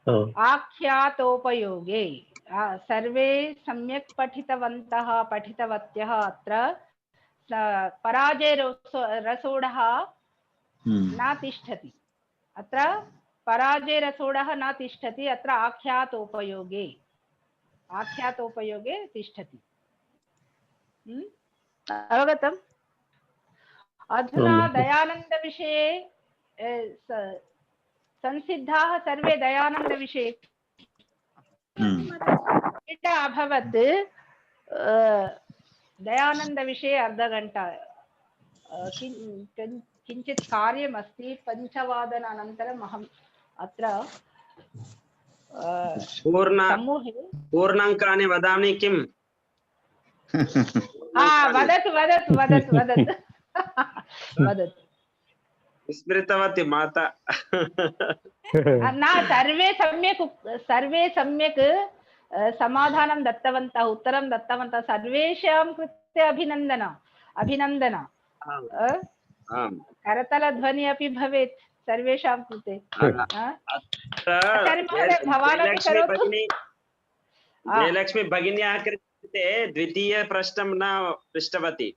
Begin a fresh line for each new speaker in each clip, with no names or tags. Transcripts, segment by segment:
आख्यातोपयोगे सर्वे सम्यक् पठितवत्यः अत्र पराजयरसोडः न तिष्ठति अत्र पराजयरसोडः न तिष्ठति अत्र आख्यातोपयोगे तिष्ठति अवगतम् अधुना दयानन्दविषये संसिद्धाः सर्वे दयानन्दविषये अभवत् दयानन्दविषये अर्धघण्टा किञ्चित् कार्यमस्ति 5 वादनानन्तरम् अहम् अत्र समूहे
पूर्णाङ्कानि वदामि किम्
वदतु वदतु वदतु वदतु वदतु
स्मृतवती माता
न सर्वे सम्यक् समाधानं दत्तवन्तः उत्तरं दत्तवन्तः सर्वेषां कृते अभिनन्दन करतलध्वनि अपि भवेत् सर्वेषां कृते
जयलक्ष्मी भगिन्याः कृते द्वितीय प्रश्नं न पृष्टवती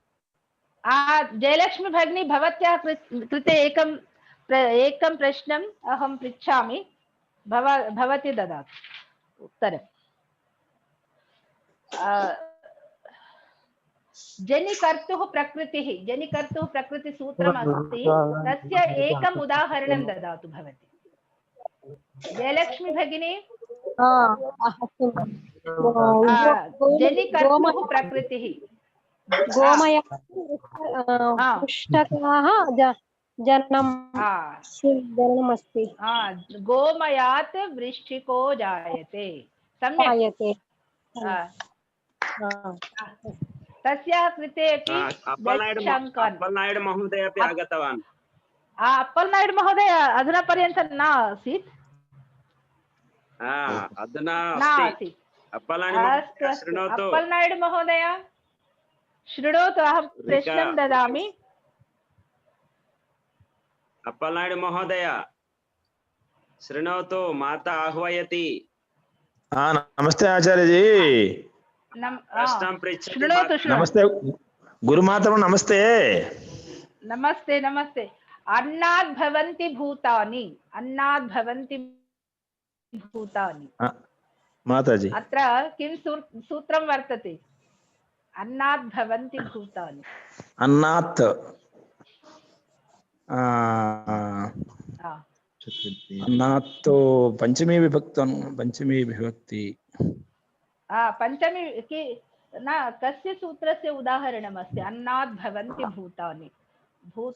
जयलक्ष्मी भगिनी भवत्याः कृते एकं प्रश्नम् अहं पृच्छामि भवती ददातु उत्तरम् जनिकर्तुः प्रकृतिसूत्रमस्ति तस्य एकम् उदाहरणं ददातु भवती जयलक्ष्मी भगिनी जनिकर्तुः प्रकृतिः
जननमस्ति
गोमयात् वृश्चिको जायते सम्यक् तस्याः कृते अपि
अप्पलनायडु महोदय अपि आगतवान्
अप्पलनायडु महोदय अधुना पर्यन्तं न आसीत्
अधुना
अप्पलनायडु महोदय शृणोतु अहं प्रश्नं ददामि
अप्पलनायडु महोदय शृणोतु माता आह्वयति
नमस्ते आचार्यजी नमस्ते गुरुमाता नमस्ते
नमस्ते नमस्ते अन्नात् भवन्ति भूतानि
माताजी
अत्र किं सूत्रं वर्तते अन्नात् भवन्ति भूतानि
अन्नात् अन्नात् पंचमी विभक्ति
पंचमी न कस्य सूत्रस्य उदाहरणमस्ति अन्नात् भवन्ति भूतानि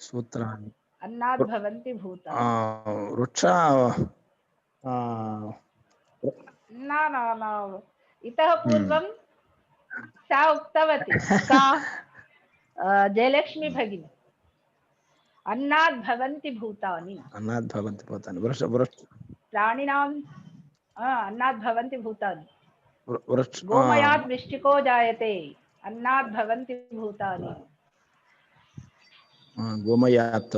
सूत्राणि
अन्नात् भवन्ति भूतानि
वृक्ष
न इतः पूर्वं सा उक्तवती का जयलक्ष्मी भगिनी अन्नात् भवन्ति भूतानि प्राणिनां अन्नात् भवन्ति भूतानि गोमयात् वृश्चिको जायते अन्नात् भवन्ति भूतानि
गोमयात्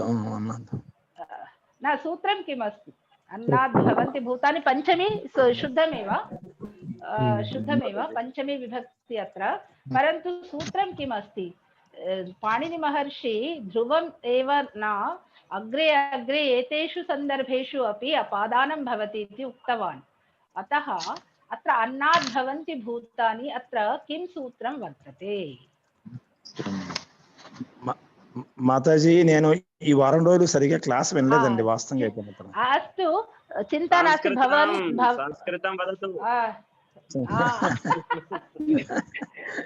न सूत्रं किमस्ति अन्नात् भवन्ति भूतानि पंचमी शुद्धमेव पंचमी विभक्ति अत्र परन्तु सूत्रं किमस्ति पाणिनिमहर्षि ध्रुवम् एव न अग्रे अग्रे एतेषु सन्दर्भेषु अपि अपादानं भवति इति उक्तवान् अतः अत्र अन्नात् भवन्ति भूतानि अत्र किं सूत्रं वर्तते
మాతాజీ నేను ఈ వారం రోజులు సరిగా క్లాస్ వినలేదండి వాస్తవంగా
అస్తు చింతా నాస్తి భవాన్
సంస్కృతం వదతు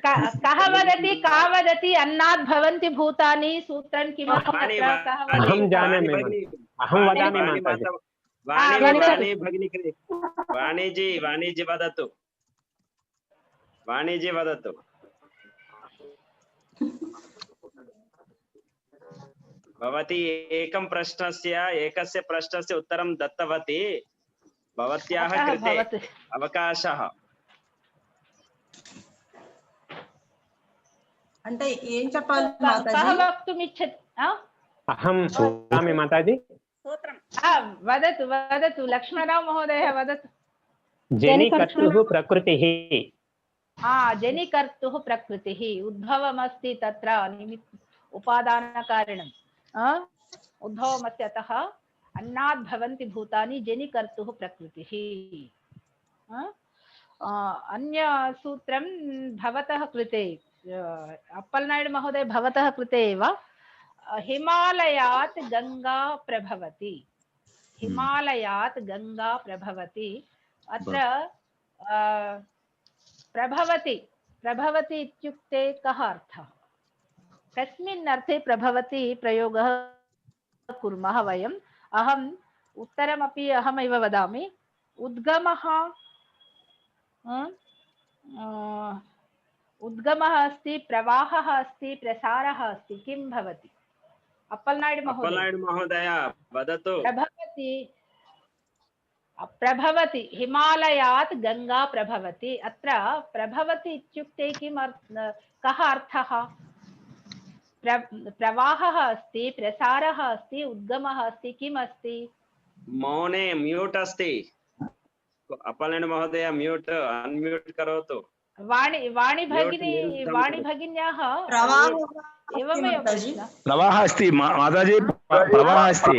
कः वदति का वदति अन्नात् भवन्ति भूतानि सूत्रं किमस्ति
अहं जानामि अहं वदामि
वाणिजी वदतु भवती एकस्य प्रश्नस्य उत्तरं दत्तवती भवत्याः कृते अवकाशः
అంటే ఏం చెప్పాలి మాతాజీ
వక్తుమిచ్చతి
అహం వదామి మాతాజీ
వదతు లక్ష్మణరావు మహోదయ వదతు
जनिकर्तुः प्रकृतिः।
जनिकर्तुः प्रकृतिः उद्भवमस्ति तत्र उपादानकारणं उद्भवमस्ति अतः अन्नात् भवन्ति भूतानि जनिकर्तुः प्रकृतिः। अन्य सूत्रं भवतः कृते अप्पलनायडु महोदय भवतः कृते एव हिमालयात् गंगा प्रभवति। हिमालयात् गंगा प्रभवति। अत्र प्रभवति प्रभवति इत्युक्ते कः अर्थः? कस्मिन् अर्थे प्रभवति प्रयोगः कुर्मः वयम्? अहम् उत्तरमपि अहमेव वदामि। उद्गमः उद्गमः अस्ति, प्रवाहः अस्ति, प्रसारः अस्ति, किं भवति? अप्पलनायडु महोदय
वदतु।
प्रभवति हिमालयात् गंगा प्रभवति। अत्र प्रभवति इत्युक्ते कः अर्थः? प्रवाहः अस्ति, प्रसारः अस्ति, उद्गमः अस्ति, किम् अस्ति?
मौने म्यूट् अस्ति। अप्पलनायडु महोदय म्यूट् अनम्यूट् करोतु। वाणी भगिन्याः एवमेव
प्रवाहः अस्ति माताजी, प्रवाहः अस्ति।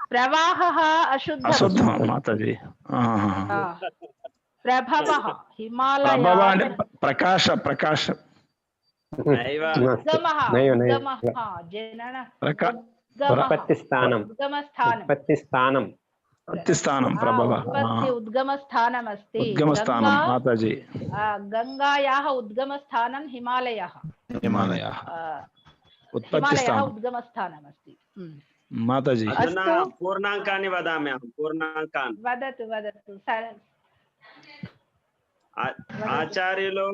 प्रवाहः अशुद्धः
माताजी।
प्रभवः हिमालयात्
प्रकाश प्रकाश
उद्गमः उद्गमस्थानम् अस्ति।
माताजी
गंगायाः उद्गमस्थानं हिमालयः उद्गमस्थानम् अस्ति।
माताजी
पूर्णाङ्कानि वदामि अहं। पूर्णाङ्कान्
वदतु वदतु।
आचार्युलो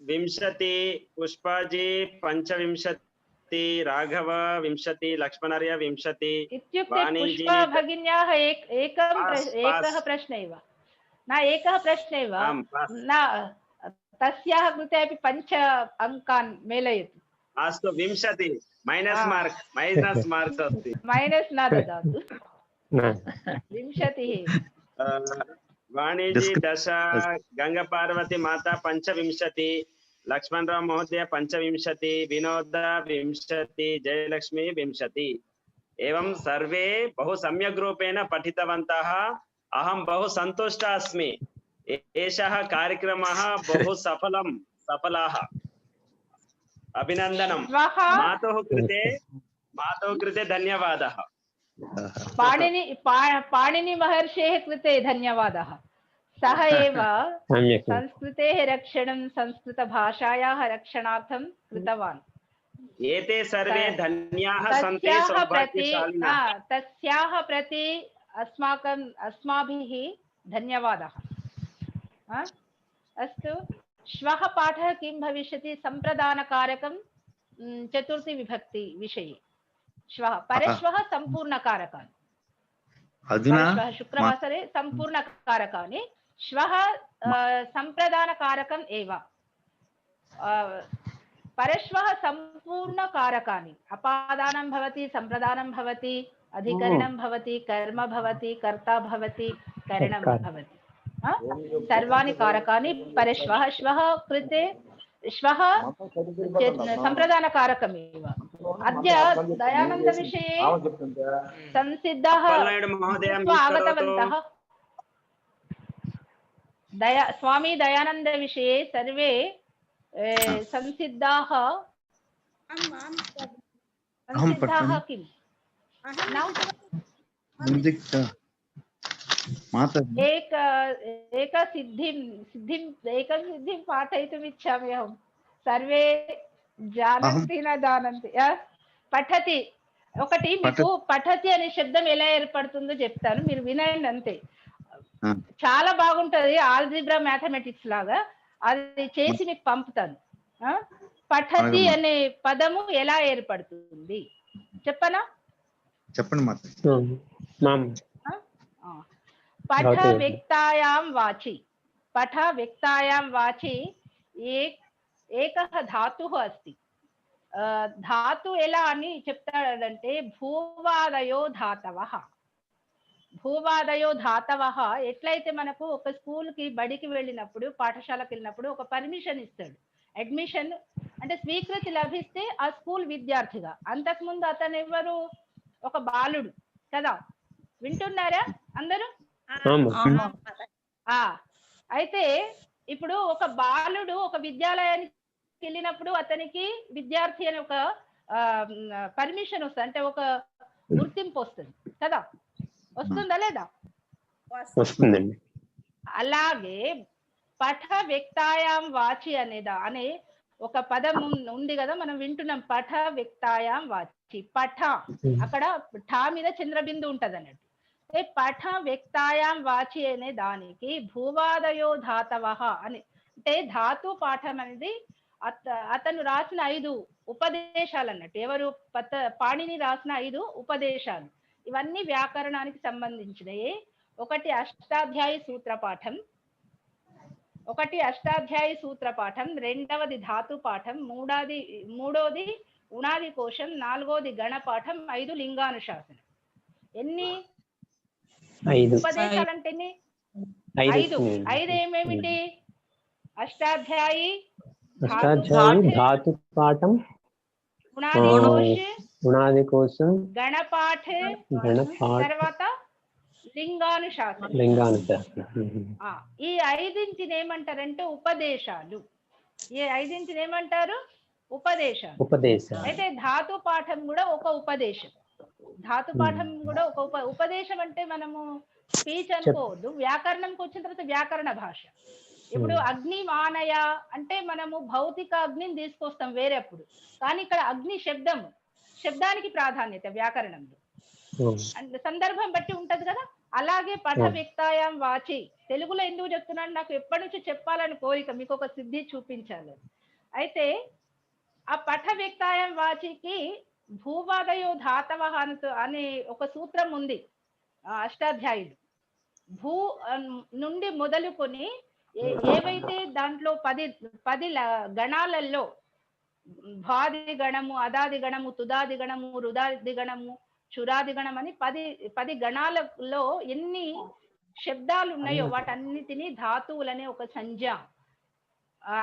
20, पुष्पाजी 25, राघव 20, लक्ष्मणर्य 20
इत्युक्ते पुष्पा भगिन्याः एकः प्रश्न एव न एकः प्रश्न एव न तस्याः कृते अपि 5 अङ्कान् मेलयतु।
अस्तु 20 माइनस् मार्क्स् अस्ति।
माइनस् न ददातु। 20
वाणिजी 10, गंगापार्वती माता 25, लक्ष्मणराव महोदय 25, विनोद 20, जयलक्ष्मी 20। एवं सर्वे बहु सम्यक् रूपेण पठितवन्तः। अहं बहु सन्तुष्टः अस्मि। एषः कार्यक्रमः बहु सफलाः। अभिनन्दनं। मातुः कृते धन्यवादः।
पाणिनि महर्षेः कृते धन्यवादः। सः एव संस्कृतेः रक्षणं, संस्कृतभाषायाः रक्षणार्थं कृतवान्।
एते सर्वे धन्याः सन्ति, सौभाग्यशालिनः।
तस्याः प्रति अस्माभिः धन्यवादः। अस्तु, श्वः पाठः किं भविष्यति? सम्प्रदानकारकं चतुर्थी विभक्ति विषये। श्वः परश्वः सम्पूर्णकारकानि। परश्वः शुक्रवासरे सम्पूर्णकारकानि, श्वः सम्प्रदानकारकम् एव। परश्वः सम्पूर्णकारकानि। अपादानं भवति, सम्प्रदानं भवति, अधिकरणं भवति, कर्म भवति, कर्ता भवति, करणं भवति। सर्वाणि कारकानि परश्वः। श्वः कृते श्वः सम्प्रदानकारकमेव। अद्य दयानन्दविषये संसिद्धाः आगतवन्तः। स्वामी दयानन्दविषये सर्वे संसिद्धाः किम्? एकं सिद्धिं पाठयितुम् इच्छामि अहं। सर्वे जानन्ति न जानन्ति? పఠతి ఒకటి మీకు పఠతి అనే శబ్దం ఎలా ఏర్పడుతుందో చెప్తాను, మీరు వినండి అంతే. చాలా బాగుంటది, ఆల్జీబ్రా మ్యాథమెటిక్స్ లాగా. అది చేసి మీకు పంపుతాను. పఠతి అనే పదము ఎలా ఏర్పడుతుంది చెప్పనా?
చెప్పండి మాత.
పఠ వ్యక్తాయాం వాచి. పఠ వ్యక్తాయాం వాచి ఏకః ధాతుః అస్తి. ధాతు ఎలా అని చెప్తాడంటే భూవాదయో ధాతవః. భూవాదయో ధాతవః ఎట్లయితే మనకు ఒక స్కూల్ కి బడికి వెళ్ళినప్పుడు పాఠశాలకు వెళ్ళినప్పుడు ఒక పర్మిషన్ ఇస్తాడు, అడ్మిషన్ అంటే స్వీకృతి లభిస్తే ఆ స్కూల్ విద్యార్థిగా. అంతకుముందు అతను ఎవరు? ఒక బాలుడు కదా. వింటున్నారా అందరూ? అయితే ఇప్పుడు ఒక బాలుడు ఒక విద్యాలయానికి వెళ్ళినప్పుడు అతనికి విద్యార్థి అని ఒక పర్మిషన్ వస్తుంది, అంటే ఒక గుర్తింపు వస్తుంది కదా. వస్తుందా లేదా?
వస్తుందండి.
అలాగే పఠ వ్యక్తాయాం వాచి అనే ఒక పదం ఉంది కదా, మనం వింటున్నాం. పఠ వ్యక్తాయాం వాచి, పఠ అక్కడ ఠా మీద చంద్రబిందు ఉంటది అన్నట్టు. పఠ వ్యక్తాయాం వాచి అనే దానికి భూవాదయో ధాతవః అని, అంటే ధాతు పాఠం అనేది అతను రాసిన 5 ఉపదేశాలు అన్నట్టు. ఎవరు? పాణిని రాసిన 5 ఉపదేశాలు. ఇవన్నీ వ్యాకరణానికి సంబంధించినవి. ఒకటి అష్టాధ్యాయి సూత్ర పాఠం, రెండవది ధాతు పాఠం, మూడోది ఉణాది కోశం, 4వది గణపాఠం, 5 లింగానుశాసనం. ఎన్ని
5
ఉపదేశాలు అంటే ఎన్ని? 5. 5 ఏమేమిటి? అష్టాధ్యాయి,
ధాతు పాఠం, ఉణాది కోశం,
గణపాఠ, తర్వాత లింగానుశాసనం. ఈ 5ంటిని ఏమంటారంటే ఉపదేశాలు. ఈ 5ంటిని ఏమంటారు? ఉపదేశాలు. అయితే ధాతు పాఠం కూడా ఒక ఉపదేశం. ఉపదేశం అంటే మనము స్పీచ్ అనుకోవద్దు. వ్యాకరణంకి వచ్చిన తర్వాత వ్యాకరణ భాష. ఇప్పుడు అగ్ని మానయ అంటే మనము భౌతిక అగ్నిని తీసుకొస్తాం వేరేప్పుడు, కానీ ఇక్కడ అగ్ని శబ్దానికి ప్రాధాన్యత వ్యాకరణంలో, సందర్భం బట్టి ఉంటది కదా. అలాగే పఠ వ్యక్తాయాం వాచి, తెలుగులో ఎందుకు చెప్తున్నాను, నాకు ఎప్పటి నుంచి చెప్పాలని కోరిక, మీకు ఒక సిద్ధి చూపించాలి. అయితే ఆ పఠ వ్యక్తాయాం వాచికి భూవాదయో ధాతవః అనే ఒక సూత్రం ఉంది అష్టాధ్యాయులు. భూ నుండి మొదలుకొని ఏవైతే దాంట్లో 10 గణాలలో భాది గణము, అదాది గణము, తుదాది గణము, రుదాది గణము, చురాది గణం అని 10 గణాలలో ఎన్ని శబ్దాలు ఉన్నాయో వాటన్నిటినీ ధాతువులనే ఒక సంజ్ఞ.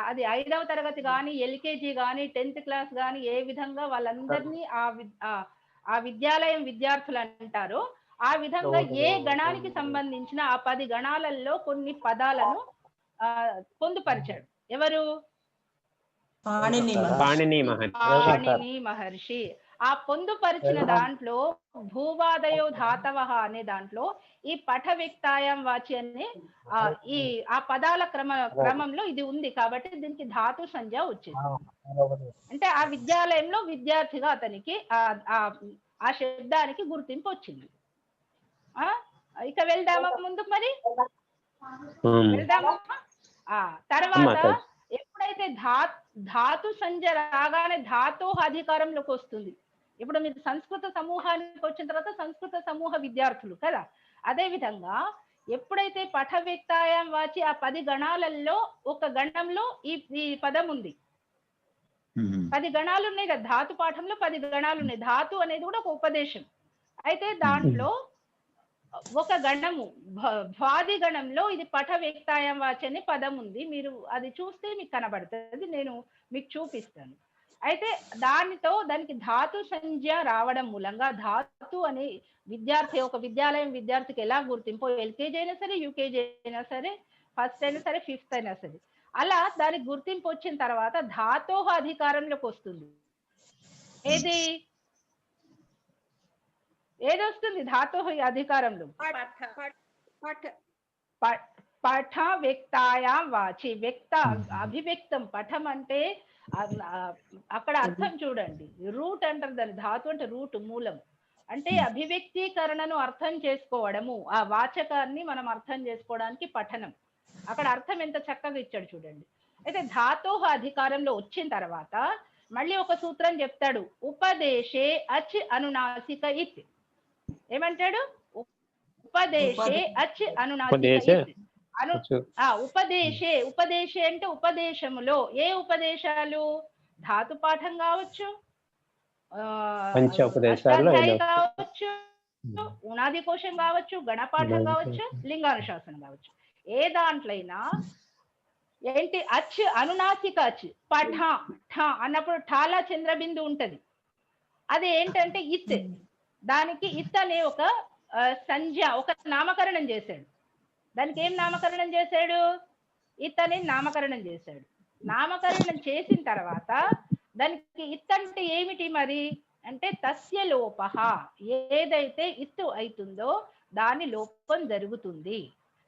అది 5వ తరగతి కానీ, ఎల్కేజీ కానీ, 10th క్లాస్ కానీ, ఏ విధంగా వాళ్ళందరినీ ఆ విద్యాలయం విద్యార్థులు అంటారో ఆ విధంగా ఏ గణానికి సంబంధించిన ఆ 10 గణాలలో కొన్ని పదాలను పొందుపరిచాడు. ఎవరు?
పాణిని
మహర్షి. ఆ పొందుపరిచిన దాంట్లో భూవాదయో ధాతవః అనే దాంట్లో ఈ పఠ వ్యక్తాయాం వాచి అనే ఆ పదాల క్రమంలో ఇది ఉంది కాబట్టి దీనికి ధాతు సంజ్ఞ వచ్చింది. అంటే ఆ విద్యాలయంలో విద్యార్థిగా అతనికి ఆ శబ్దానికి గుర్తింపు వచ్చింది. ఇక వెళ్దామా ముందుకు? మరి వెళ్దామా? తర్వాత ఎప్పుడైతే ధాతు సంజ్ఞ రాగానే ధాతోహ అధికారంలోకి వస్తుంది. ఇప్పుడు మీరు సంస్కృత సమూహానికి వచ్చిన తర్వాత సంస్కృత సమూహ విద్యార్థులు కదా, అదే విధంగా ఎప్పుడైతే పఠ వ్యక్తాయాం వాచి ఆ 10 గణాలలో ఒక గణంలో ఈ పదం ఉంది. 10 గణాలు ఉన్నాయి కదా, ధాతు పాఠంలో 10 గణాలు ఉన్నాయి. ధాతు అనేది కూడా ఒక ఉపదేశం. అయితే దాంట్లో ఒక గణము భ్వాది గణంలో ఇది పఠ వ్యక్తాయాం వాచి అనే పదం ఉంది. మీరు అది చూస్తే మీకు కనబడుతుంది, నేను మీకు చూపిస్తాను. అయితే దానికి ధాతు సంజ్ఞ రావడం మూలంగా ధాతు అనే ఒక విద్యాలయం విద్యార్థికి ఎలా గుర్తింపు, ఎల్కేజీ అయినా సరే, యూకేజీ అయినా సరే, ఫస్ట్ అయినా సరే, 5th అయినా సరే, అలా దానికి గుర్తింపు వచ్చిన తర్వాత ధాతోహ అధికారంలోకి వస్తుంది. ఏదొస్తుంది ధాతోహ అధికారంలో? పఠ వ్యక్తాయాం వాచి. అభివ్యక్తం. పఠం అంటే అక్కడ అర్థం చూడండి, రూట్ అంటారు దాన్ని. ధాతు అంటే రూట్, మూలం. అంటే అభివ్యక్తీకరణను అర్థం చేసుకోవడము, ఆ వాచకాన్ని మనం అర్థం చేసుకోవడానికి పఠనం. అక్కడ అర్థం ఎంత చక్కగా ఇచ్చాడు చూడండి. అయితే ధాతోహ అధికారంలో వచ్చిన తర్వాత మళ్ళీ ఒక సూత్రం చెప్తాడు, ఉపదేశే అచ్ అనునాసిక ఇత్. ఏమంటాడు? ఉపదేశే అచ్ అనునాసిక ఇత్. ఉపదేశే అంటే ఉపదేశములో. ఏ ఉపదేశాలు? ధాతు పాఠం కావచ్చు,
పంచోపదేశాలు
కావచ్చు, ఉనాది కోశం కావచ్చు, గణపాఠం కావచ్చు, లింగానుశాసనం కావచ్చు. ఏ దాంట్లైనా ఏంటి అచ్ అనునాసిక అచ్ పఠ ఠ అన్నప్పుడు ఠాలా చంద్రబిందు ఉంటది. అది ఏంటంటే ఇత్, దానికి ఇత్ అనే ఒక సంజ్ఞ, ఒక నామకరణం చేశాడు. దానికి ఏం నామకరణం చేశాడు? ఇత్ అనే నామకరణం చేశాడు. నామకరణం చేసిన తర్వాత దానికి ఇత్ అంటే ఏమిటి మరి అంటే తస్య లోపః, ఏదైతే ఇత్తు అవుతుందో దాని లోపం జరుగుతుంది.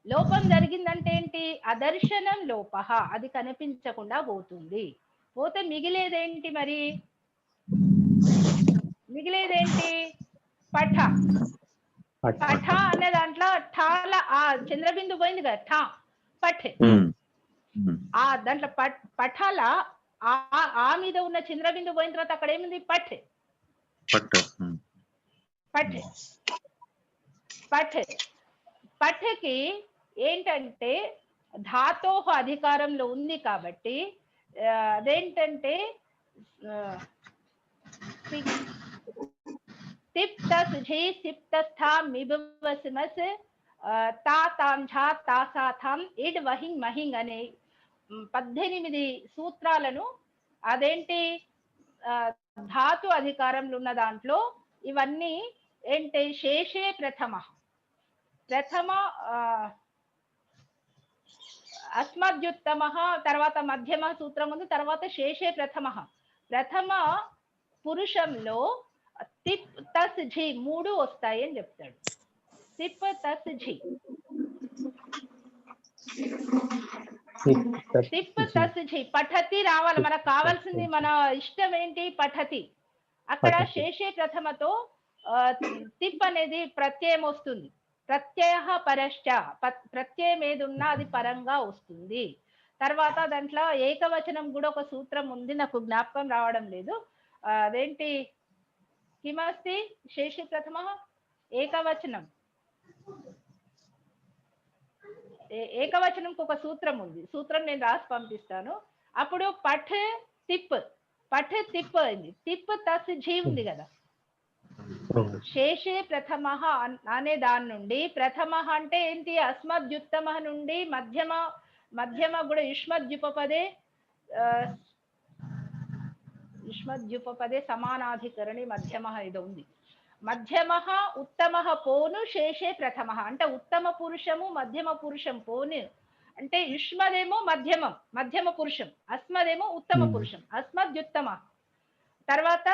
లోపం జరిగిందంటే ఏంటి? అదర్శనం లోపః, అది కనిపించకుండా పోతుంది. పోతే మిగిలేదేంటి మరి? మిగిలేదేంటి? పఠ. పఠ అనే దాంట్లో ఠాల ఆ చంద్రబిందు పోయింది కదా, ఠా పఠ్. ఆ దాంట్లో పఠాల ఆ మీద ఉన్న చంద్రబిందు పోయిన తర్వాత అక్కడ ఏముంది? పఠ్. పఠ్ పఠ్ పఠకి ఏంటంటే ధాతోహ అధికారంలో ఉంది కాబట్టి అదేంటంటే తిప్తస్ ఝీ సిప్తస్థాం మిబవసిమస్ తాతాం ఝా తాసాథాం ఇడ్ వహింగ్ మహింగ్ అనే 18 సూత్రాలను అదేంటి ధాతు అధికారంలో ఉన్న దాంట్లో ఇవన్నీ ఏంటి? శేషే ప్రథమ అస్మద్యుత్తమ, తర్వాత మధ్యమ సూత్రం ఉంది, తర్వాత శేషే ప్రథమ పురుషంలో తిప్ తస్ ఝి 3 వస్తాయి అని చెప్తాడు. తిప్ తస్ ఝి, తిప్ తస్ ఝి పఠతి రావాలి. మనకు కావాల్సింది, మన ఇష్టం ఏంటి? పఠతి. అక్కడ శేషే ప్రథమతో తిప్ అనేది ప్రత్యయం వస్తుంది. ప్రత్యయ పరశ్చ, ప్రత్యయం ఏది ఉన్నా అది పరంగా వస్తుంది. తర్వాత దాంట్లో ఏకవచనం కూడా ఒక సూత్రం ఉంది, నాకు జ్ఞాపకం రావడం లేదు. అదేంటి? కిమస్తి శేషే ప్రథమ ఏకవచనం. ఏకవచనంకి ఒక సూత్రం ఉంది, సూత్రం నేను రాసి పంపిస్తాను. అప్పుడు పఠ్ తిప్, పఠ్ తిప్ అయింది. తిప్ తస్ ఝీ ఉంది కదా, శేషే ప్రథమ అనే దాని నుండి ప్రథమ అంటే ఏంటి? అస్మద్యుత్తమ నుండి మధ్యమ కూడా యుష్మద్యుపపదే సమానాధికరణి మధ్యమ ఏదో ఉంది. మధ్యమ ఉత్తమ పోను శేషే ప్రథమ అంటే ఉత్తమ పురుషము మధ్యమ పురుషం పోను అంటే యుష్మదేమో మధ్యమ పురుషం, అస్మదేమో ఉత్తమ పురుషం, అస్మద్యుత్తమ. తర్వాత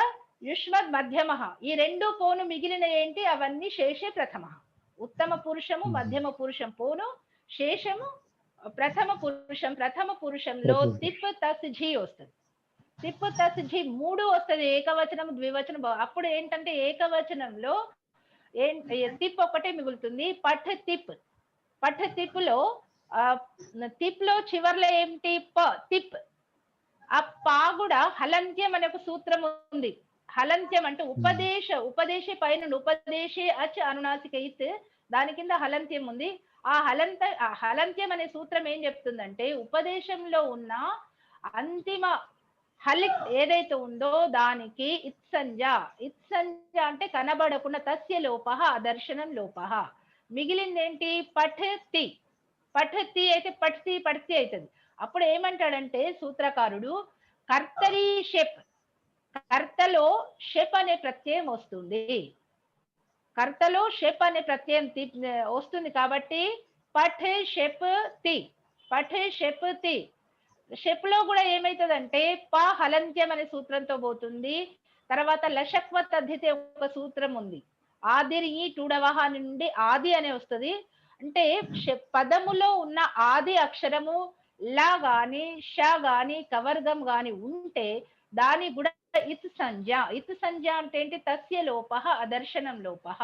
యుష్మద్ మధ్యమ, ఈ 2 పోను మిగిలిన ఏంటి? అవన్నీ శేషే ప్రథమ. ఉత్తమ పురుషము మధ్యమ పురుషం పోను, శేషము ప్రథమ పురుషం. ప్రథమ పురుషంలో తిప్ తస్ ఝీ వస్తుంది. తిప్ తస్ ఝీ 3 వస్తుంది, ఏకవచనం ద్వివచనం. అప్పుడు ఏంటంటే ఏకవచనంలో తిప్ ఒకటే మిగులుతుంది. పఠ్ తిప్. పఠ్ తిప్ లో తిప్ లో చివర్లో ఏంటి? ప తిప్. ఆ పా కూడా హలంత్యం అనే ఒక సూత్రం ఉంది. హలంత్యం అంటే ఉపదేశ పైన ఉపదేశే అచ్ అనునాసిక ఇత్, దాని కింద హలంత్యం ఉంది. ఆ హలంత్యం అనే సూత్రం ఏం చెప్తుందంటే ఉపదేశంలో ఉన్న అంతిమ హలిత్ ఏదైతే ఉందో దానికి ఇత్సంజ అంటే కనబడకుండా తస్య లోపః అదర్శనం లోపః. మిగిలింది ఏంటి? పఠతి. పఠతి అయితే పఠతి అవుతుంది. అప్పుడు ఏమంటాడంటే సూత్రకారుడు కర్తరీ షెప్, కర్తలో షెప్ అనే ప్రత్యయం వస్తుంది. కర్తలో షెప్ అనే ప్రత్యయం వస్తుంది కాబట్టి పఠ్ షెప్ తి, పఠ్ షెప్ తి. షెప్ లో కూడా ఏమైతుందంటే ప హలంత్యం అనే సూత్రంతో పోతుంది. తర్వాత లషక్వత్ అధితే ఒక సూత్రం ఉంది, ఆదిర్ ఈ టూడవహ నుండి ఆది అనే వస్తుంది. అంటే పదములో ఉన్న ఆది అక్షరము లా గాని ష గాని కవర్గం గాని ఉంటే దాని కూడా ఇత్ సంజ్ఞ. ఇత్ సంజ్ఞ అంటే ఏంటి? తస్య లోపః అదర్శనం లోపః.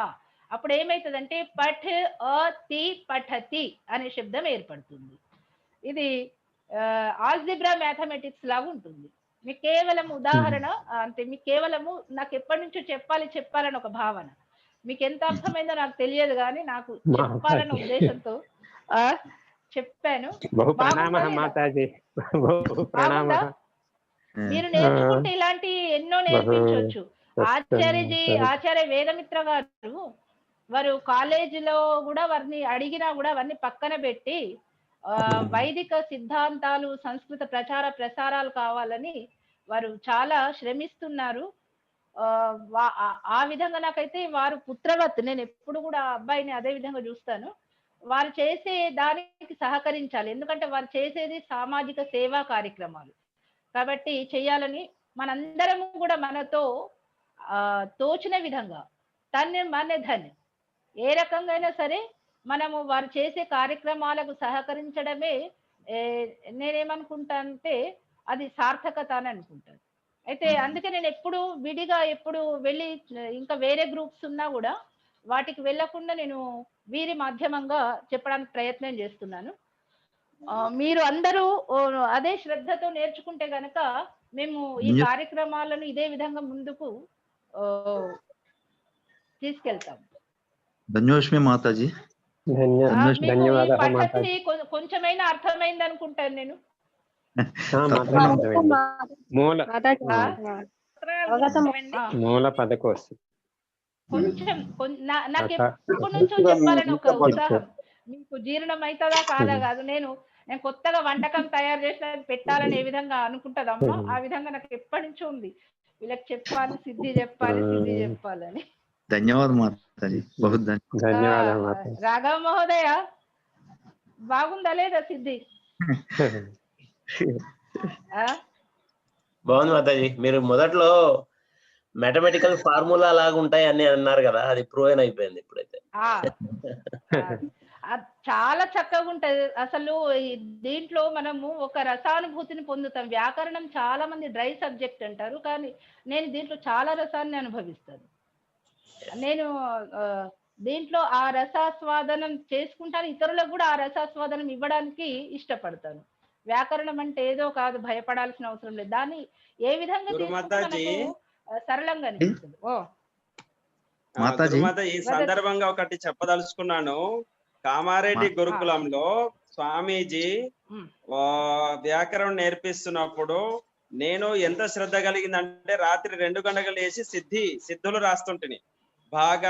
అప్పుడు ఏమైతుందంటే పఠ్ అతి పఠతి అనే శబ్దం ఏర్పడుతుంది. ఇది ఆల్జిబ్రా మ్యాథమెటిక్స్ లాగా ఉంటుంది. మీకు కేవలం ఉదాహరణ అంటే మీకు కేవలము నాకు ఎప్పటి నుంచో చెప్పాలని ఒక భావన. మీకు ఎంత అర్థమైందో నాకు తెలియదు కానీ నాకు చెప్పాలన్న ఉద్దేశంతో చెప్పాను. మీరు నేర్చుకుంటే ఇలాంటి ఎన్నో నేర్పించవచ్చు. ఆచార్య వేదమిత్ర గారు వారు కాలేజీలో కూడా వారిని అడిగినా కూడా అవన్నీ పక్కన పెట్టి వైదిక సిద్ధాంతాలు, సంస్కృత ప్రచార ప్రసారాలు కావాలని వారు చాలా శ్రమిస్తున్నారు. ఆ విధంగా నాకైతే వారు పుత్రవత్, నేను ఎప్పుడు కూడా ఆ అబ్బాయిని అదే విధంగా చూస్తాను. వారు చేసే దానికి సహకరించాలి, ఎందుకంటే వారు చేసేది సామాజిక సేవా కార్యక్రమాలు కాబట్టి చేయాలని మనందరము కూడా మనతో తోచిన విధంగా తన్నే మన ధన్ ఏ రకంగా అయినా సరే మనము వారు చేసే కార్యక్రమాలకు సహకరించడమే నేనేమనుకుంటా అంటే అది సార్థకత అని అనుకుంటాను. అయితే అందుకే నేను ఎప్పుడు విడిగా ఎప్పుడు వెళ్ళి ఇంకా వేరే గ్రూప్స్ ఉన్నా కూడా వాటికి వెళ్ళకుండా నేను వీరి మాధ్యమంగా చెప్పడానికి ప్రయత్నం చేస్తున్నాను. మీరు అందరూ అదే శ్రద్ధతో నేర్చుకుంటే గనక మేము ఈ కార్యక్రమాలను ఇదే విధంగా ముందుకు తీసుకెళ్తాం.
ధన్యోష్మి మాతాజీ.
ధన్యవాదాలు
పద్ధతి కొంచెమైనా అర్థమైంది అనుకుంటాను నేను.
మూల పదకోశం
కొంచెం నాకు ఎప్పటి నుంచో చెప్పాలని ఒక ఉత్సాహం. మీకు జీర్ణం అవుతుందా కాదా కాదు, నేను కొత్తగా వంటకం తయారు చేసిన పెట్టాలని ఏ విధంగా అనుకుంటదమ్మా, ఆ విధంగా నాకు ఎప్పటి నుంచో ఉంది. వీళ్ళకి చెప్పాలి, సిద్ధి చెప్పాలని.
ధన్యవాదాలు మాతాజీ. బహుత్
ధన్యవాదాలు.
రాఘవ మహోదయ, బాగుందా లేదా సిద్ధి?
బాగుంది మాతాజీ. మీరు మొదట్లో మ్యాథమెటికల్ ఫార్ములా లాగా ఉంటాయి అని అన్నారు కదా, అది ప్రూవ్ అయిపోయింది ఇప్పుడైతే.
చాలా చక్కగా ఉంటది అసలు. దీంట్లో మనము ఒక రసానుభూతిని పొందుతాం. వ్యాకరణం చాలా మంది డ్రై సబ్జెక్ట్ అంటారు, కానీ నేను దీంట్లో చాలా రసాన్ని అనుభవిస్తాను. నేను దీంట్లో ఆ రసాస్వాదనం చేసుకుంటాను, ఇతరులకు కూడా ఆ రసాస్వాదనం ఇవ్వడానికి ఇష్టపడతాను. వ్యాకరణం అంటే ఏదో కాదు, భయపడాల్సిన అవసరం లేదు. దాన్ని ఏ విధంగా సరళంగా అనిపిస్తుంది.
ఈ సందర్భంగా ఒకటి చెప్పదలుచుకున్నాను. కామారెడ్డి గురుకులంలో స్వామీజీ వ్యాకరణం నేర్పిస్తున్నప్పుడు నేను ఎంత శ్రద్ధ కలిగిందంటే రాత్రి 2 గంటలు లేచి సిద్ధులు రాస్తుంటిని. భాగ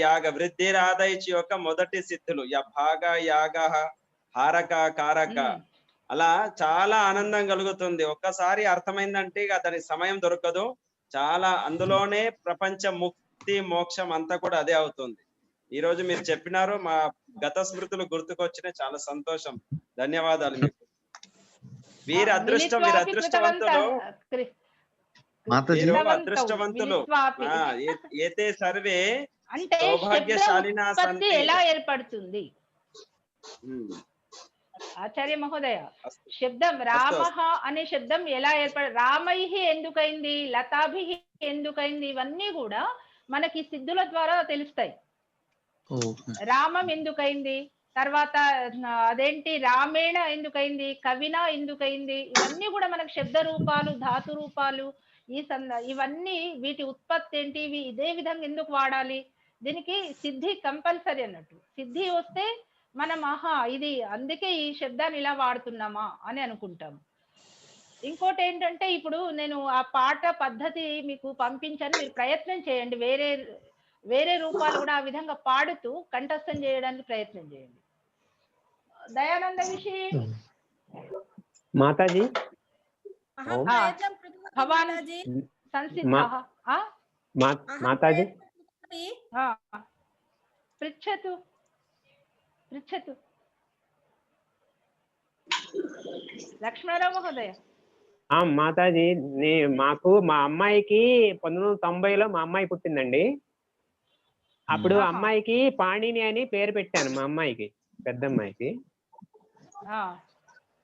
యాగ వృద్ధి రాదైచి యొక్క మొదటి సిద్ధులు భాగ యాగ హారక కారక, అలా చాలా ఆనందం కలుగుతుంది. ఒక్కసారి అర్థమైందంటే ఇక దానికి సమయం దొరకదు. చాలా అందులోనే ప్రపంచ ముక్తి మోక్షం అంతా కూడా అదే అవుతుంది. ఈ రోజు మీరు చెప్పినారు, మా గత స్మృతులు గుర్తుకొచ్చిన, చాలా సంతోషం. ధన్యవాదాలు మీకు. వీరి అదృష్టం, మీరు అదృష్టవంతులు, మీరు అదృష్టవంతులు. ఏతే సర్వే సౌభాగ్యశాలినా సంతి.
ఎలా ఏర్పడుతుంది ఆచార్య మహోదయ? శబ్దం రామః అనే శబ్దం ఎలా రామైః ఎందుకైంది, లతాభిః ఎందుకైంది, ఇవన్నీ కూడా మనకి సిద్ధుల ద్వారా తెలుస్తాయి. రామం ఎందుకైంది, తర్వాత అదేంటి రామేణ ఎందుకైంది, కవిన ఎందుకైంది, ఇవన్నీ కూడా మనకు శబ్ద రూపాలు, ధాతు రూపాలు, ఇవన్నీ వీటి ఉత్పత్తి ఏంటి, ఇవి ఇదే విధంగా ఎందుకు వాడాలి, దీనికి సిద్ధి కంపల్సరీ అన్నట్టు. సిద్ధి వస్తే మనం ఆహా ఇది అందుకే ఈ శబ్దాన్ని ఇలా వాడుతున్నామా అని అనుకుంటాం. ఇంకోటి ఏంటంటే, ఇప్పుడు నేను ఆ పాట పద్ధతి మీకు పంపించాను, మీరు ప్రయత్నం చేయండి. వేరే రూపాలు కూడా ఆ విధంగా పాడుతూ కంఠస్థం చేయడానికి ప్రయత్నం చేయండి. దయానంద విషి
మాతాజీ, మాతాజీ
పృచ్చతు లక్ష్మణరావు మహోదయ.
మాతాజీ, మాకు మా అమ్మాయికి 1990లో మా అమ్మాయి పుట్టిందండి. అప్పుడు అమ్మాయికి పాణిని అని పేరు పెట్టాను, మా అమ్మాయికి, పెద్ద అమ్మాయికి.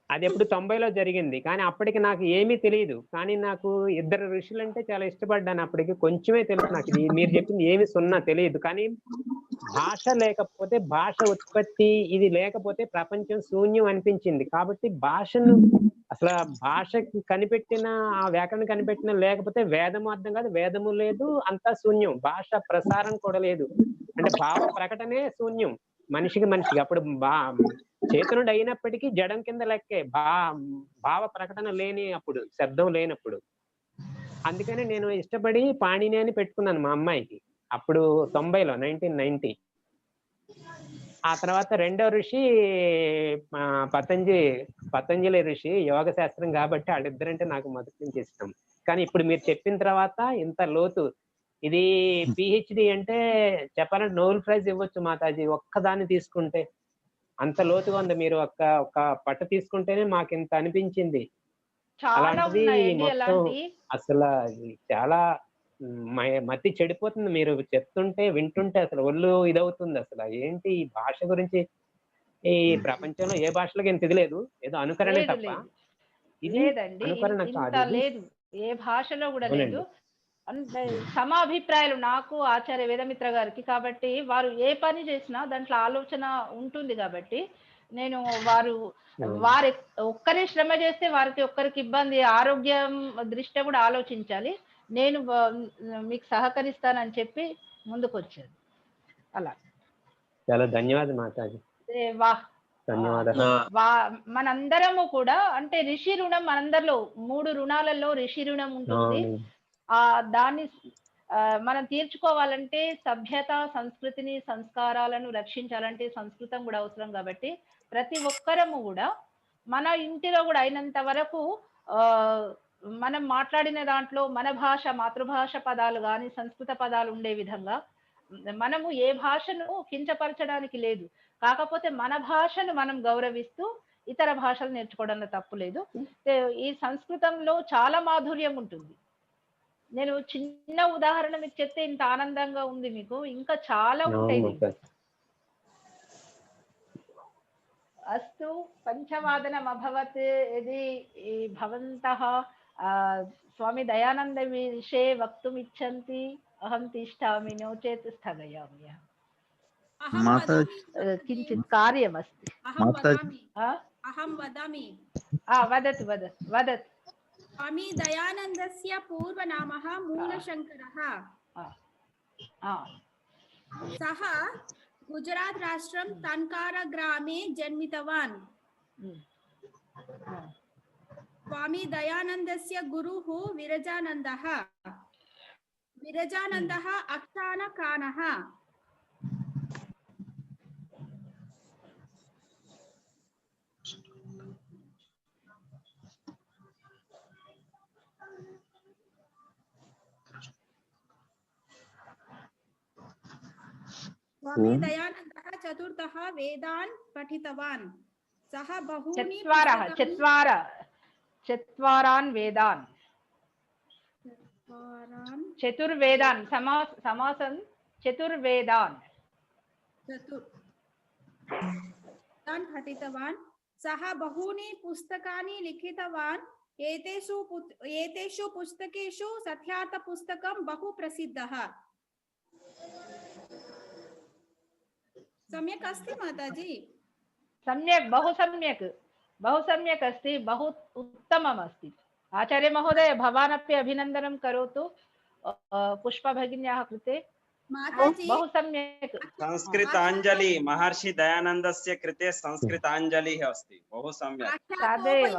అది ఎప్పుడు 90లో జరిగింది. కానీ అప్పటికి నాకు ఏమీ తెలియదు. కానీ నాకు 2 ఋషులు అంటే చాలా ఇష్టపడ్డాను. అప్పటికి కొంచెమే తెలుసు నాకు, మీరు చెప్పింది ఏమి సున్నా తెలియదు. కానీ భాష లేకపోతే, భాష ఉత్పత్తి ఇది లేకపోతే ప్రపంచం శూన్యం అనిపించింది. కాబట్టి భాషను అసలు భాషకి కనిపెట్టిన, ఆ వ్యాకరణ కనిపెట్టిన లేకపోతే వేదము అర్థం కాదు, వేదము లేదు, అంతా శూన్యం. భాష ప్రసారం కూడా లేదు. అంటే భావ ప్రకటనే శూన్యం మనిషికి. అప్పుడు చేతనుడు అయినప్పటికీ జడం కింద లెక్కే, భావ ప్రకటన లేని అప్పుడు, శబ్దం లేనప్పుడు. అందుకని నేను ఇష్టపడి పాణిని అని పెట్టుకున్నాను మా అమ్మాయికి. అప్పుడు 90లో 1990 ఆ తర్వాత రెండో ఋషి పతంజలి ఋషి యోగ శాస్త్రం కాబట్టి వాళ్ళిద్దరంటే నాకు మొదటి నుంచి ఇష్టం. కానీ ఇప్పుడు మీరు చెప్పిన తర్వాత ఇంత లోతు, ఇది పిహెచ్డి అంటే చెప్పాలంటే నోబెల్ ప్రైజ్ ఇవ్వచ్చు మాతాజీ ఒక్కదాన్ని తీసుకుంటే. అంత లోతుగా ఉంది. మీరు ఒక్క పట్టు తీసుకుంటేనే మాకు ఇంత అనిపించింది.
చాలా
అలాంటిది
ఉన్నాయండి
మొత్తం
అలాంటి.
అసలు చాలా మతి చెడిపోతుంది. మీరు చెప్తుంటే వింటుంటే అసలు ఒళ్ళు ఇదవుతుంది. అసలు ఏంటి ఈ భాష గురించి, ఈ ప్రపంచంలో ఏ భాషలోకి ఇంత ఇది లేదు, ఏదో అనుకరణ
లేదు
తప్ప.
లేదు
ఇది
లేదండి,
అనుకరణ
ఇంత
కాదు ఇది.
లేదు, ఏ భాషలో కూడా లేదు.
అవునండి.
అంటే సమాభిప్రాయాలు నాకు ఆచార్య వేదమిత్ర గారికి, కాబట్టి వారు ఏ పని చేసినా దాంట్లో ఆలోచన ఉంటుంది. కాబట్టి నేను వారు ఒక్కరే శ్రమ చేస్తే వారికి ఒక్కరికి ఇబ్బంది, ఆరోగ్యం దృష్ట్యా కూడా ఆలోచించాలి. నేను మీకు సహకరిస్తానని చెప్పి ముందుకు వచ్చాను. అలా
చాలా ధన్యవాదాలు మాతాజీ.
వాహ్,
ధన్యవాదాలు.
మనందరము కూడా అంటే ఋషి రుణం మనందరిలో 3 రుణాలలో ఋషి రుణం ఉంటుంది. దాన్ని మనం తీర్చుకోవాలంటే సభ్యత, సంస్కృతిని, సంస్కారాలను రక్షించాలంటే సంస్కృతం కూడా అవసరం. కాబట్టి ప్రతి ఒక్కరము కూడా మన ఇంటిలో కూడా అయినంత వరకు మనం మాట్లాడిన దాంట్లో మన భాష, మాతృభాష పదాలు కానీ సంస్కృత పదాలు ఉండే విధంగా, మనము ఏ భాషను కించపరచడానికి లేదు, కాకపోతే మన భాషను మనం గౌరవిస్తూ ఇతర భాషలు నేర్చుకోవడంలో తప్పు లేదు. ఈ సంస్కృతంలో చాలా మాధుర్యం ఉంటుంది. నేను చిన్న ఉదాహరణ మీకు చెప్తే ఇంత ఆనందంగా ఉంది, మీకు ఇంకా చాలా ఉంటాయి. అస్తు పంచవాదనం అభవత్ యది భవంతః స్వామి దయానంద విషే వక్తుమిచ్చంతి అహం తిష్టామి నో చేత్ స్థగయామి. కించిత్ కార్యమస్తి.
అహం వదామి.
వదతు వదతు వదతు.
స్వామి దయానందస్య పూర్వనామః మూలశంకరः. సः గుజరాత్ రాష్ట్రం తన్కార గ్రామే జన్మితవాన్. స్వామి దయానందస్య గురుః విరజానందः. విరజానందः అక్షానకానः. स्वामी दयानन्दः चतुर्थः वेदान् पठितवान्. सः बहूनि
चत्वारान् वेदान् चतुर्वेदान् समासन् चतुर्वेदान्
पठितवान्. सः बहूनि पुस्तकानि लिखितवान्. एतेषु पुस्तकेषु सत्यार्थपुस्तकं बहु प्रसिद्धः. सम्यक् अस्ति माताजी?
सम्यक्, बहु सम्यक् अस्ति, बहु उत्तमम् अस्ति. आचार्य महोदय, भवान् अपि अभिनन्दनं करोतु पुष्पा भगिन्याः कृते. बहु सम्यक्.
संस्कृताञ्जलि महर्षि दयानन्दस्य कृते संस्कृताञ्जलिः अस्ति. बहु सम्यक्.
तदेव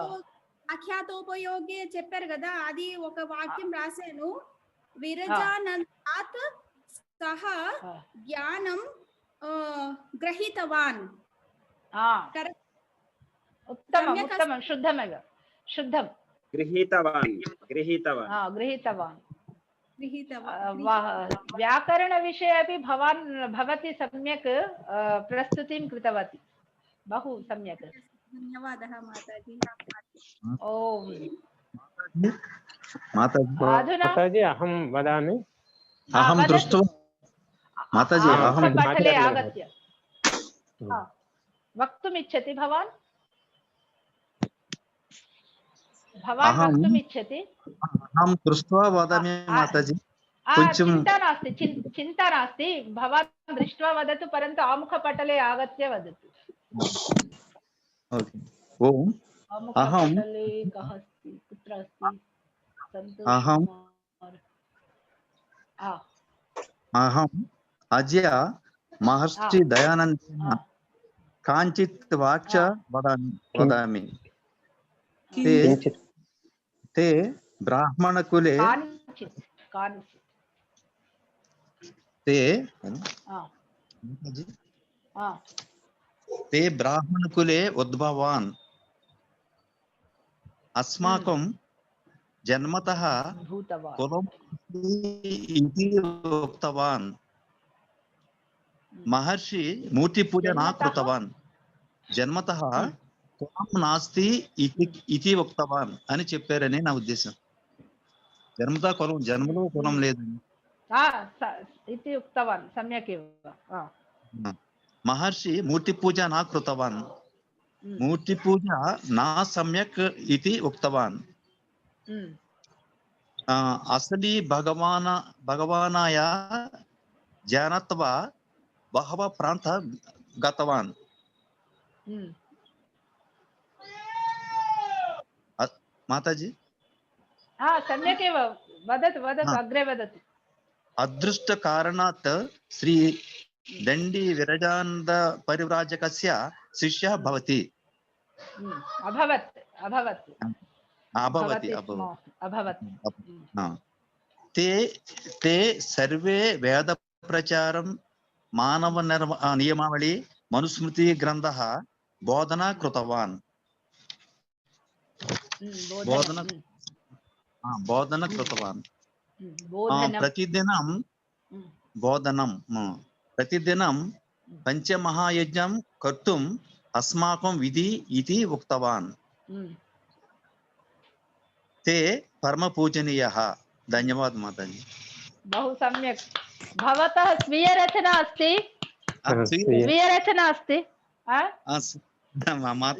ఆఖ్యాతోపయోగే చెప్పారు కదా, అది ఒక వాక్యం రాశాను. విరజానందాత్ సహ జ్ఞానం గ్రహీతవాన్.
उत्तमम् उत्तमं, शुद्धमेव, शुद्धं.
गृहीतवान्.
व्याकरणविषये अपि भवती सम्यक् प्रस्तुतिं कृतवती. बहु सम्यक्.
धन्यवादः माताजी.
ओम
माताजी
अहं वदामि.
अहं दृष्ट्वा माताजी
अहं पटले आगत्य वक्तुमिच्छति भवान् वक्तुमिच्छति?
अहं दृष्ट्वा वदामि माताजी.
चिन्ता नास्ति, भवान् दृष्ट्वा वदतु, परन्तु आमुखपटले आगत्य वदतु.
ओम अहं
कः अस्ति, कुत्र अस्ति?
अहम् अद्य महर्षि दयानन्देन काञ्चित् वाक्य वदामि. ते ब्राह्मणकुले ते ते ब्राह्मणकुले उद्भवान् अस्माकं जन्मतः
भूतवान्
कुलम् इति उक्तवान् महर्षि मूर्तिपूजा न
जन्मतः?
कृतवान् जन्मतः కులం నాస్తి ఇది ఉక్తవాన్ అని చెప్పారని నా ఉద్దేశం. జన్మలో కులం లేదని.
इति उक्तवान् सम्यक् एव.
महर्षि मूर्ति पूजा न कृतवान् मूर्ति पूजा न सम्यक् इति उक्तवान्. असली भगवानाय जानत्वा बहवः प्रान्तः गतवान्. माताजी
सम्यक् एव वदतु अग्रे वदतु.
अदृष्ट कारणात् श्री दण्डी विरजानन्द परिव्राजकस्य शिष्यः भवति.
अभवत्.
ते सर्वे वेद प्रचारं मानव नियमावली मनुस्मृति ग्रन्थः बोधना कृतवान्. बोधन कृतवान्. प्रतिदिनं पंचमहायज्ञं कर्तुम् अस्माकं विधि इति उक्तवान्. ते परम पूजनीयः. धन्यवाद माताजी.
बहु सम्यक्. भवतः स्वीयरचना अस्ति? स्वीयरचना अस्ति?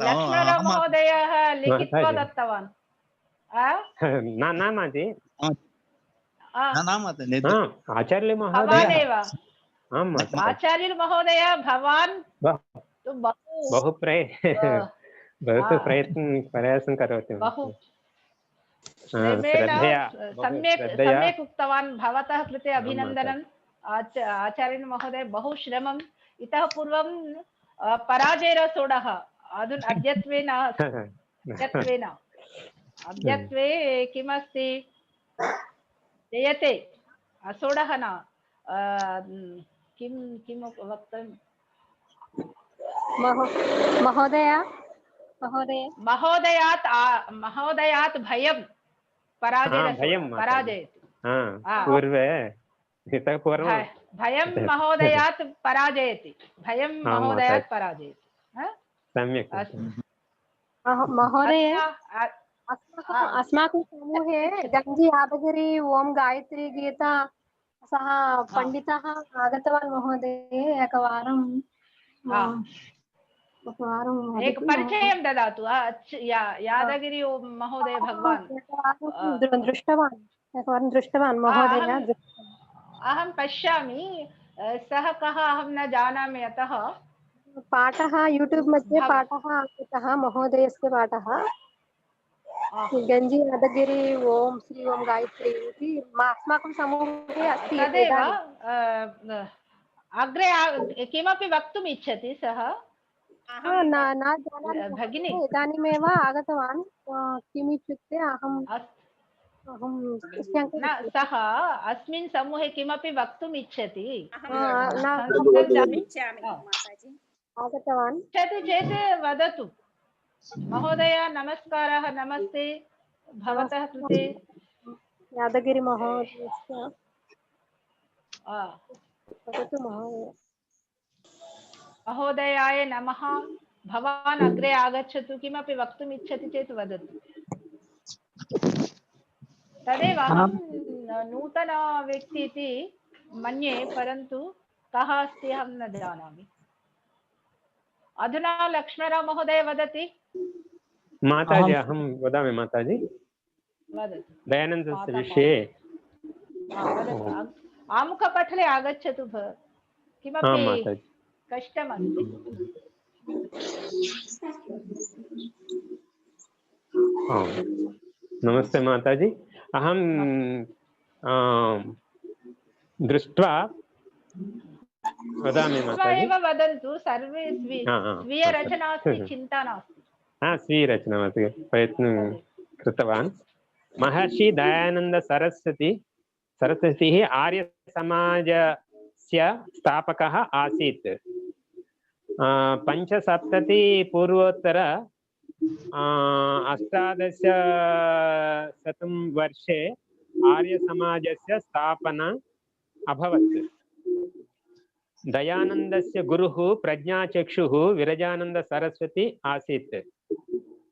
लक्ष्मणराव महोदयः लिखित्वा दत्तवान्.
आचार्य
महोदय भवान्
बहु प्रयासं करोति.
सम्यक् उक्तवान्. भवतः कृते अभिनन्दनम्. आचार्य महोदय बहु श्रमम्. इतः पूर्वं पराजयरसोडः अद्यत्वे किमस्ति जयते असोडः न किं वक्तव्यं महोदयात् भयं पराजयति.
पूर्वे
भयं महोदयात् पराजयति.
सम्यक्.
महोदय अस्माकं समूहे गंजी यादगिरी ओम गायत्री गीता सः पंडितः आगतवान् महोदय. एकवारं
एक परिचयं ददातु. यादगिरी महोदय भगवान्
एकवारं दृष्टवान् महोदय.
अहं पश्यामि. सः कः अहं न जानामि. अतः
पाठः यूट्यूब् मध्ये पाठः आगतः महोदयस्य पाठः. गंजी यादगिरी ओम श्री ओम गायत्री इति अस्माकं समूहे अस्ति.
तदेव अग्रे किमपि वक्तुम् इच्छति सः?
न जानामि भगिनी. इदानीमेव आगतवान्. किमित्युक्ते
सः अस्मिन् समूहे किमपि वक्तुम् इच्छति?
आगतवान्
इच्छति चेत् वदतु. महोदय नमस्कारः. नमस्ते. भवतः कृते
यादगिरी महोदयस्य वदतु.
महोदयाय नमः. भवान् अग्रे आगच्छतु. किमपि वक्तुम् इच्छति चेत् वदतु. तदेव अहं नूतन व्यक्ति इति मन्ये, परन्तु कः अस्ति अहं न जानामि. अधुना लक्ष्मणराव महोदय वदति.
माताजी अहं वदामि. माताजी
वदतु.
दयानन्दस्य विषये
आमुखपटले आगच्छतु. किमपि कष्टमस्ति.
नमस्ते माताजी. अहं दृष्ट्वा वदामि माताजी.
एव वदन्तु. सर्वे स्वीयरचना अस्ति. चिन्ता नास्ति.
स्वीयरचना प्रयत्नं कृतवान्. महर्षि दयानन्द सरस्वतीः आर्यसमाजस्य स्थापकः आसीत्. पंचसप्तति पूर्वोत्तर 1800 वर्षे आर्यसमाजस्य स्थापना अभवत्। दयानन्दस्य गुरुः प्रज्ञाचक्षुः विरजानन्द सरस्वती आसीत्।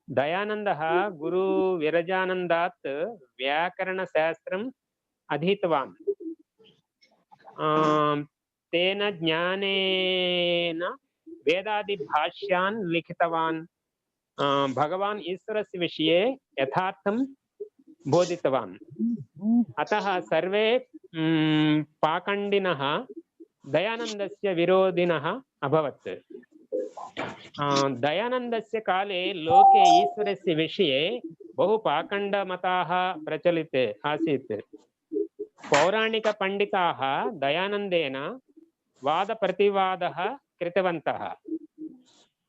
दयानन्दः गुरु विरजानन्दात् व्याकरणशास्त्रम् अधीतवान्। तेन ज्ञानेन वेदादिभाष्यान् लिखितवान्। भगवान् ईश्वरस्य विषये यथार्थं बोधितवान्। अतः सर्वे पाखण्डिनः दयानन्दस्य विरोधिनः अभवत्। दयानन्दस्य काले लोके ईश्वरस्य विषये बहु पाखण्डमताः प्रचलिते आसीत्। पौराणिकपण्डिताः दयानन्देन वादप्रतिवादः कृतवन्तः,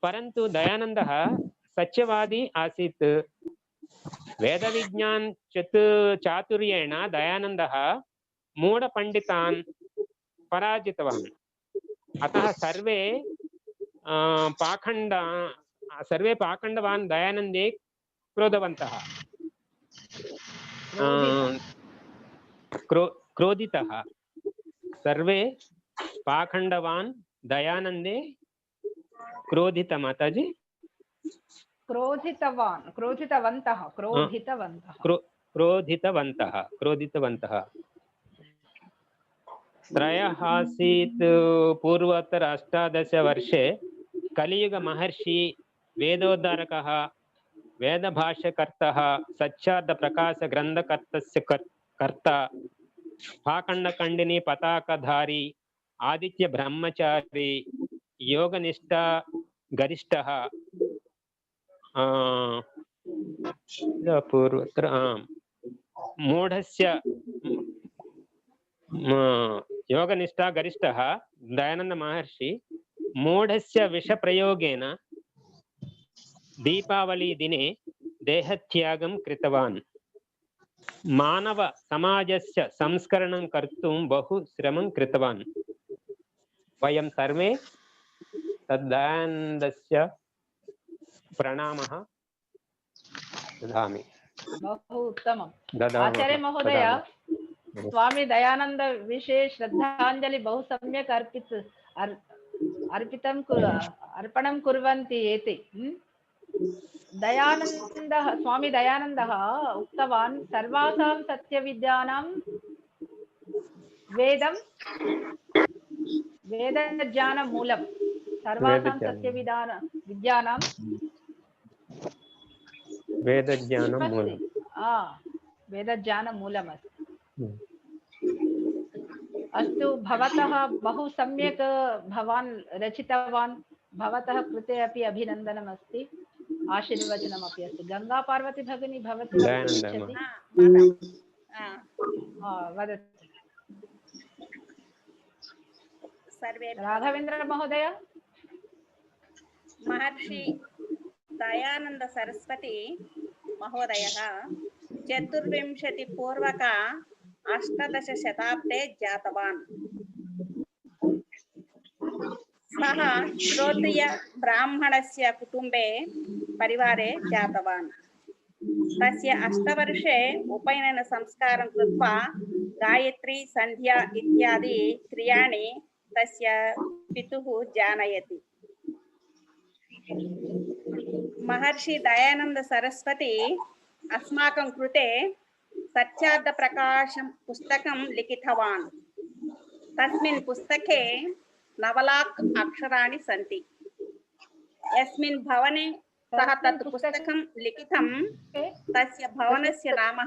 परन्तु दयानन्दः सत्यवादी आसीत्। वेदविज्ञान चातुर्येण दयानन्दः मूढपण्डितान् पराजितवान्। अतः सर्वे पाखण्डवान् दयानन्दे क्रोधवन्तः, क्रोधितः। सर्वे पाखण्डवान् दयानन्दे क्रोधित माताजी क्रोधितवन्तः। त्रयः पूर्वोत्तर 18 वर्षे कलियुग महर्षि वेदोद्धारकः वेदभाष्यकर्तः सच्चार्थ प्रकाश ग्रंथकर्तस्य कर्ता पाखंडकंडिनी पताकधारी आदित्य ब्रह्मचारी योगनिष्ठा गरिष्ठः पूर्वोत्तर मूढस्य योगनिष्ठा गरिष्ठः दयानंद महर्षि मूढस्य विषप्रयोगेन दीपावली दिने देहत्यागं कृतवान्। मानव समाजस्य संस्करणं कर्तुं बहु श्रमं कृतवान्। वयं सर्वे तद्दयानन्दस्य प्रणामः ददामि।
बहु उत्तमम् आचार्य महोदय। स्वामी दयानंद विषये श्रद्धांजलि बहु सम्यक् अर्पणं कुर्वन्ति एते। दयानन्दः स्वामी दयानन्दः उक्तवान् सर्वासां सत्यविद्यानां वेदज्ञानमूलं। सर्वासां सत्यविद्यानां वेदज्ञानमूलमस्ति। अस्तु, भवतः बहु सम्यक् भवान् रचितवान्। भवतः कृते अपि अभिनन्दनम् अस्ति, आशीर्वचनमपि अस्ति। गंगा पार्वती भगिनी भवती वक्तुमिच्छति? वदतु। राघवेन्द्र महोदय।
महर्षि दयानंद सरस्वती महोदयः 24 पूर्वक 18 शताब्दे जातवान्। सः श्रोत्रिय ब्राह्मणस्य कुटुम्बे परिवारे जातवान्। तस्य 8 वर्षे उपनयन संस्कारं कृत्वा गायत्री संध्या इत्यादि क्रियाणि तस्य पितुः जानयति। महर्षि दयानंद सरस्वती अस्माकं कृते सच्चार्थ प्रकाशं पुस्तकं लिखितवान्। तस्मिन् पुस्तके 9 लाख अक्षराणि सन्ति। यस्मिन् भवने सः तत् पुस्तकं लिखितं। तस्य भवनस्य नाम